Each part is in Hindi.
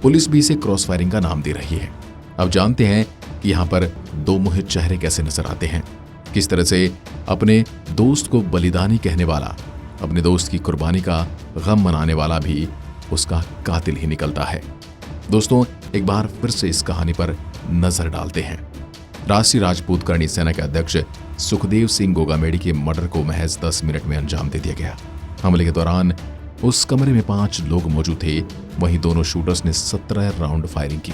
पुलिस भी इसे क्रॉस फायरिंग का नाम दे रही है। अब जानते हैं कि यहाँ पर दो मुहे चेहरे कैसे नजर आते हैं, किस तरह से अपने दोस्त को बलिदानी कहने वाला, अपने दोस्त की कुर्बानी का गम मनाने वाला भी उसका कातिल ही निकलता है। दोस्तों, एक बार फिर से इस कहानी पर नजर डालते हैं। राष्ट्रीय राजपूत करणी सेना के अध्यक्ष सुखदेव सिंह गोगामेडी के मर्डर को महज 10 मिनट में अंजाम दे दिया गया। हमले के दौरान उस कमरे में 5 लोग मौजूद थे। वहीं दोनों शूटर्स ने 17 राउंड फायरिंग की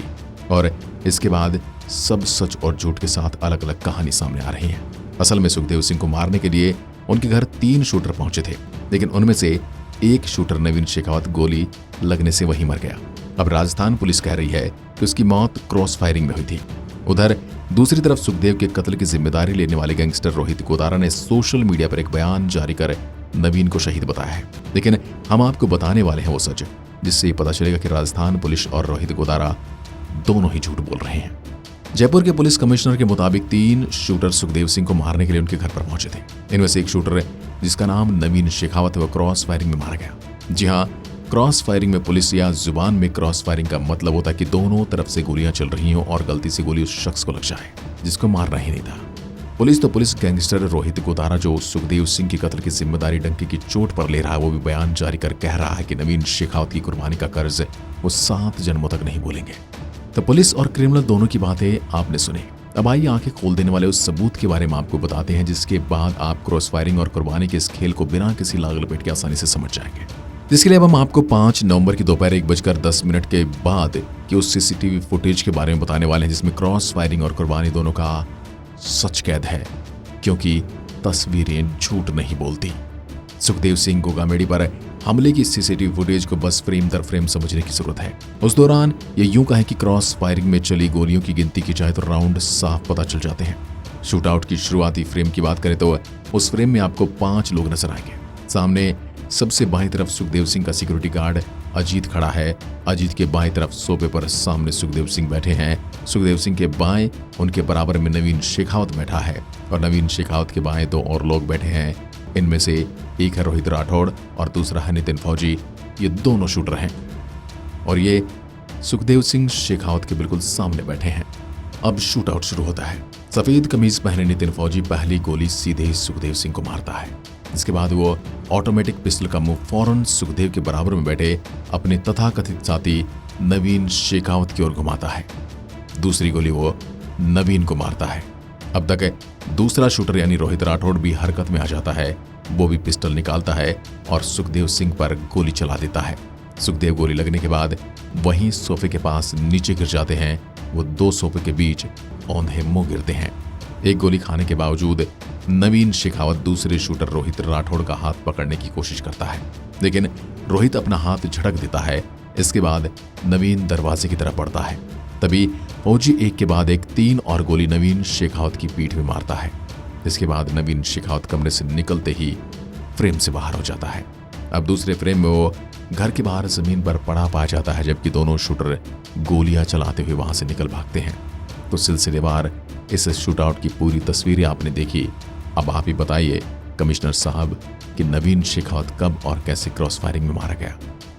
और इसके बाद सब सच और झूठ के साथ अलग अलग कहानी सामने आ रही है। असल में सुखदेव सिंह को मारने के लिए उनके घर 3 शूटर पहुंचे थे, लेकिन उनमें से एक शूटर नवीन शेखावत गोली लगने से वहीं मर गया। अब राजस्थान पुलिस कह रही है कि उसकी मौत क्रॉस फायरिंग में हुई थी। उधर दूसरी तरफ सुखदेव के कत्ल की जिम्मेदारी लेने वाले गैंगस्टर रोहित गोदारा ने सोशल मीडिया पर एक बयान जारी कर नवीन को शहीद बताया है। लेकिन हम आपको बताने वाले हैं वो सच, जिससे ये पता चलेगा कि राजस्थान पुलिस और रोहित गोदारा दोनों ही झूठ बोल रहे हैं। जयपुर के पुलिस कमिश्नर के मुताबिक 3 शूटर सुखदेव सिंह को मारने के लिए उनके घर पर पहुंचे थे। इनमें से एक शूटर, जिसका नाम नवीन शेखावत है, वो क्रॉस फायरिंग में मारा गया। जी हाँ, क्रॉस फायरिंग में पुलिस या जुबान में क्रॉस फायरिंग का मतलब होता है कि दोनों तरफ से गोलियां चल रही हों और गलती से गोली उस शख्स को लग जाए जिसको मारना ही नहीं था। पुलिस गैंगस्टर रोहित गोदारा, जो सुखदेव सिंह के कत्ल की जिम्मेदारी डंके की चोट पर ले रहा है, वो भी बयान जारी कर कह रहा है कि नवीन शेखावत की कुर्बानी का कर्ज वो 7 जन्मों तक नहीं भूलेंगे। तो पुलिस और क्रिमिनल दोनों की बातें आपने सुनी। अब आइए आंखें खोल देने वाले उस सबूत के बारे में आपको बताते हैं, जिसके बाद आप क्रॉस फायरिंग और कुर्बानी के इस खेल को बिना किसी लाग लपेट के आसानी से समझ जाएंगे। जिसके लिए अब हम आपको 5 नवंबर की दोपहर 1:10 के बाद की उस सीसीटीवी फुटेज के बारे में बताने वाले हैं, जिसमें क्रॉस फायरिंग और कुर्बानी दोनों का सच कैद है, क्योंकि तस्वीरें झूठ नहीं बोलती। सुखदेव सिंह गोगामेडी पर हमले की सीसीटीवी फुटेज को बस फ्रेम दर फ्रेम समझने की जरूरत है। उस दौरान ये यूं कहें कि क्रॉस फायरिंग में चली गोलियों की गिनती की जाए तो राउंड साफ पता चल जाते हैं। शूटआउट की शुरुआती फ्रेम की बात करें तो उस फ्रेम में आपको 5 लोग नजर आएंगे। सामने सबसे बाईं तरफ सुखदेव सिंह का सिक्योरिटी गार्ड अजीत खड़ा है। अजीत के बाईं तरफ सोफे पर सामने सुखदेव सिंह बैठे हैं। सुखदेव सिंह के बाएं उनके बराबर में नवीन शेखावत बैठा है और नवीन शेखावत के बाएं 2 और लोग बैठे हैं। इनमें से एक है रोहित राठौड़ और दूसरा है नितिन फौजी। ये दोनों शूटर हैं और ये सुखदेव सिंह शेखावत के बिल्कुल सामने बैठे हैं। अब शूटआउट शुरू होता है। सफेद कमीज पहने नितिन फौजी पहली गोली सीधे सुखदेव सिंह को मारता है। इसके बाद वो ऑटोमेटिक पिस्टल का मुंह फौरन सुखदेव के बराबर में बैठे अपने तथाकथित साथी नवीन शेखावत की ओर घुमाता है। दूसरी गोली वो नवीन को मारता है। अब तक दूसरा शूटर यानी रोहित राठौड़ भी हरकत में आ जाता है। वो भी पिस्टल निकालता है और सुखदेव सिंह पर गोली चला देता है। सुखदेव गोली लगने के बाद वहीं सोफे के पास नीचे गिर जाते हैं। वो 2 सोफे के बीच औंधे मुंह गिरते हैं। एक गोली खाने के बावजूद नवीन शेखावत दूसरे शूटर रोहित राठौड़ का हाथ पकड़ने की कोशिश करता है, लेकिन रोहित अपना हाथ झटक देता है। इसके बाद नवीन दरवाजे की तरफ बढ़ता है। तभी फौजी एक के बाद एक 3 और गोली नवीन शेखावत की पीठ में मारता है। इसके बाद नवीन शेखावत कमरे से निकलते ही फ्रेम से बाहर हो जाता है। अब दूसरे फ्रेम में वो घर के बाहर जमीन पर पड़ा पाया जाता है, जबकि दोनों शूटर गोलियां चलाते हुए वहां से निकल भागते हैं। तो सिलसिलेवार इस शूटआउट की पूरी तस्वीरें आपने देखी। अब आप ही बताइए कमिश्नर साहब कि नवीन शेखावत कब और कैसे क्रॉस फायरिंग में मारा गया।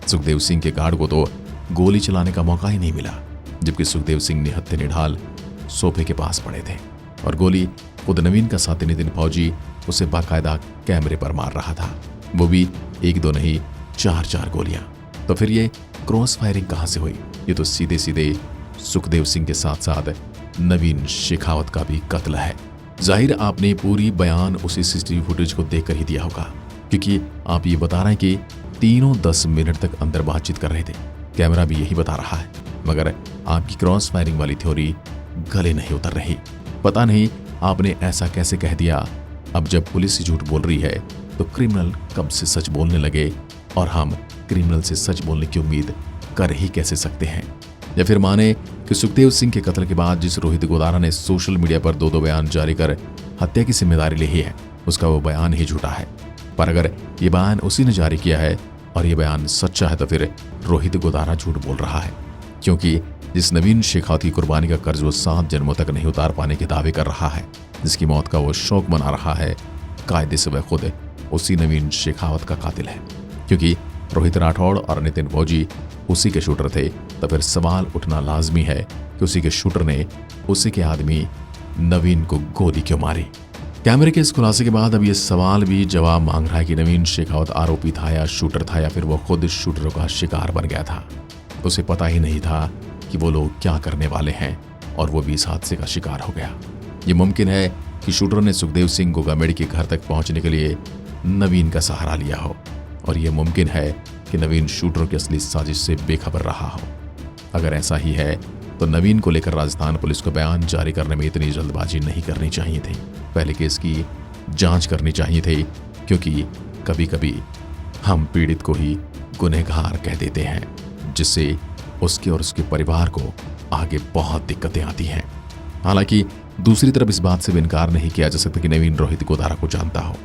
सुखदेव सिंह के गार्ड को तो गोली चलाने का मौका ही नहीं मिला, जबकि सुखदेव सिंह निहत्थे निढाल सोफे के पास पड़े थे और गोली खुद नवीन का साथी नितिन फौजी उसे बाकायदा कैमरे पर मार रहा था। वो भी 1-2 नहीं 4-4 गोलियां। तो फिर ये क्रॉस फायरिंग कहां से हुई? ये तो सीधे सीधे सुखदेव सिंह के साथ साथ नवीन शेखावत का भी कत्ल है। जाहिर आपने पूरी बयान उसी सीसीटीवी फुटेज को देखकर ही दिया होगा, क्योंकि आप ये बता रहे हैं कि तीनों 10 मिनट तक अंदर बातचीत कर रहे थे। कैमरा भी यही बता रहा है, मगर आपकी क्रॉस फायरिंग वाली थ्योरी गले नहीं उतर रही। पता नहीं आपने ऐसा कैसे कह दिया। अब जब पुलिस ही झूठ बोल रही है तो क्रिमिनल कब से सच बोलने लगे, और हम क्रिमिनल से सच बोलने की उम्मीद कर ही कैसे सकते हैं? या फिर माने कि सुखदेव सिंह के कत्ल के बाद जिस रोहित गोदारा ने सोशल मीडिया पर 2-2 बयान जारी कर हत्या की जिम्मेदारी ली है, उसका वो बयान ही झूठा है। पर अगर ये बयान उसी ने जारी किया है और ये बयान सच्चा है, तो फिर रोहित गोदारा झूठ बोल रहा है, क्योंकि जिस नवीन शेखावत की कुर्बानी का कर्ज वो 7 जन्मों तक नहीं उतार पाने के दावे कर रहा है, जिसकी मौत का वो शौक मना रहा है, कायदे से वह खुद उसी नवीन शेखावत का कातिल है। क्योंकि रोहित राठौड़ और नितिन फौजी उसी के शूटर थे, तो फिर सवाल उठना लाजमी है कि उसी के शूटर ने उसी के आदमी नवीन को गोली क्यों मारी। कैमरे के इस खुलासे के बाद अब यह सवाल भी जवाब मांग रहा है कि नवीन शेखावत आरोपी था या शूटर था, या फिर वो खुद शूटरों का शिकार बन गया था। उसे पता ही नहीं था कि वो लोग क्या करने वाले हैं और वो भी इस हादसे का शिकार हो गया। ये मुमकिन है कि शूटर ने सुखदेव सिंह गोगामेड़ी के घर तक पहुंचने के लिए नवीन का सहारा लिया हो, और यह मुमकिन है कि नवीन शूटरों की असली साजिश से बेखबर रहा हो। अगर ऐसा ही है तो नवीन को लेकर राजस्थान पुलिस को बयान जारी करने में इतनी जल्दबाजी नहीं करनी चाहिए थी। पहले केस की जांच करनी चाहिए थी, क्योंकि कभी कभी हम पीड़ित को ही गुनहगार कह देते हैं, जिससे उसके और उसके परिवार को आगे बहुत दिक्कतें आती हैं। हालांकि दूसरी तरफ इस बात से भी इनकार नहीं किया जा सकता कि नवीन रोहित गोदारा को जानता हो,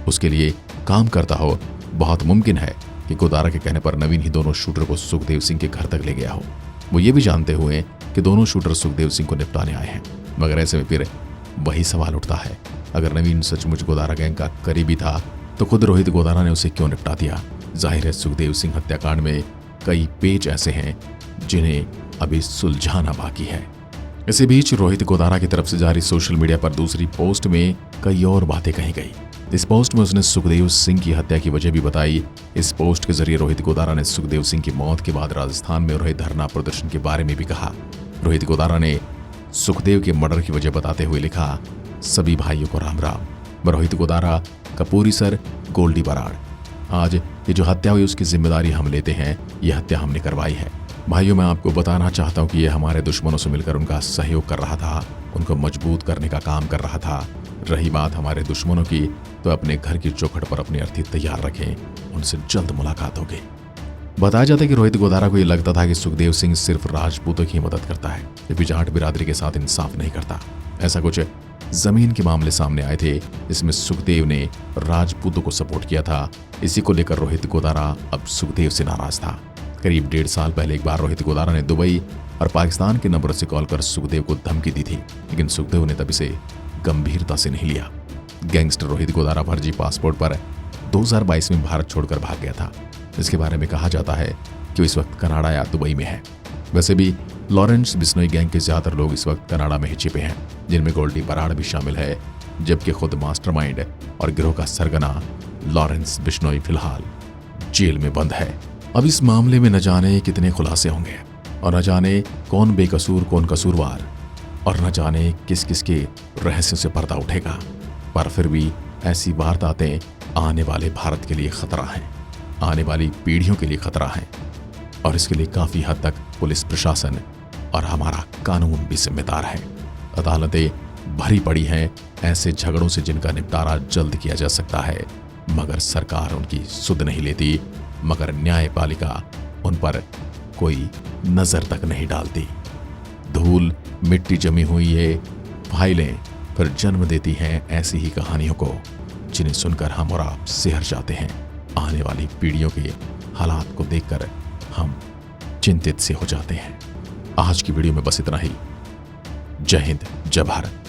उसके लिए काम करता हो। बहुत मुमकिन है कि गोदारा के कहने पर नवीन ही दोनों शूटर को सुखदेव सिंह के घर तक ले गया हो, वो ये भी जानते हुए कि दोनों शूटर सुखदेव सिंह को निपटाने आए हैं। मगर ऐसे में फिर वही सवाल उठता है, अगर नवीन सचमुच गोदारा गैंग का करीबी था तो खुद रोहित गोदारा ने उसे क्यों निपटा दिया। जाहिर है सुखदेव सिंह हत्याकांड में कई पेच ऐसे हैं जिन्हें अभी सुलझाना बाकी है। इसी बीच रोहित गोदारा की तरफ से जारी सोशल मीडिया पर दूसरी पोस्ट में कई और बातें कही गई। इस पोस्ट में उसने सुखदेव सिंह की हत्या की वजह भी बताई। इस पोस्ट के जरिए रोहित गोदारा ने सुखदेव सिंह की मौत के बाद राजस्थान में हो रहे धरना प्रदर्शन के बारे में भी कहा। रोहित गोदारा ने सुखदेव के मर्डर की वजह बताते हुए लिखा, सभी भाइयों को राम राम। रोहित गोदारा का पूरी सर गोल्डी बराड़। आज ये जो हत्या हुई उसकी जिम्मेदारी हम लेते हैं, ये हत्या हमने करवाई है। भाइयों, मैं आपको बताना चाहता हूँ कि ये हमारे दुश्मनों से मिलकर उनका सहयोग कर रहा था, उनको मजबूत करने का काम कर रहा था। रही बात हमारे दुश्मनों की, तो अपने घर की चौखट पर अपनी अर्थी तैयार रखें, उनसे जल्द मुलाकात होगी। बताया जाता है कि रोहित गोदारा को यह लगता था कि सुखदेव सिंह सिर्फ राजपूतों की मदद करता है, जबकि जाट बिरादरी के साथ इंसाफ नहीं करता। ऐसा कुछ जमीन के मामले सामने आए थे, इसमें सुखदेव ने राजपूतों को सपोर्ट किया था। इसी को लेकर रोहित गोदारा अब सुखदेव से नाराज था। करीब 1.5 साल पहले एक बार रोहित गोदारा ने दुबई और पाकिस्तान के नंबर से कॉल कर सुखदेव को धमकी दी थी, लेकिन सुखदेव ने तब इसे गंभीरता से नहीं लिया। गैंगस्टर रोहित गोदारा फर्जी पासपोर्ट पर 2022 में भारत छोड़कर भाग गया था। इसके बारे में कहा जाता है कि वो इस वक्त कनाडा या दुबई में है। वैसे भी लॉरेंस बिश्नोई गैंग के ज्यादातर लोग इस वक्त कनाडा में ही छिपे हैं, जिनमें गोल्डी बराड़ भी शामिल है, जबकि खुद मास्टरमाइंड और गिरोह का सरगना लॉरेंस बिश्नोई फिलहाल जेल में बंद है। अब इस मामले में न जाने कितने खुलासे होंगे, और न जाने कौन बेकसूर कौन कसूरवार, और न जाने किस किस के रहस्यों से पर्दा उठेगा। पर फिर भी ऐसी वारदातें आने वाले भारत के लिए खतरा हैं, आने वाली पीढ़ियों के लिए खतरा है, और इसके लिए काफी हद तक पुलिस प्रशासन और हमारा कानून भी जिम्मेदार है। अदालतें भरी पड़ी हैं ऐसे झगड़ों से जिनका निपटारा जल्द किया जा सकता है, मगर सरकार उनकी सुध नहीं लेती, मगर न्यायपालिका उन पर कोई नजर तक नहीं डालती। धूल मिट्टी जमी हुई ये फाइलें फिर जन्म देती हैं ऐसी ही कहानियों को, जिन्हें सुनकर हम और आप सिहर जाते हैं। आने वाली पीढ़ियों के हालात को देखकर हम चिंतित से हो जाते हैं। आज की वीडियो में बस इतना ही। जय हिंद, जय भारत।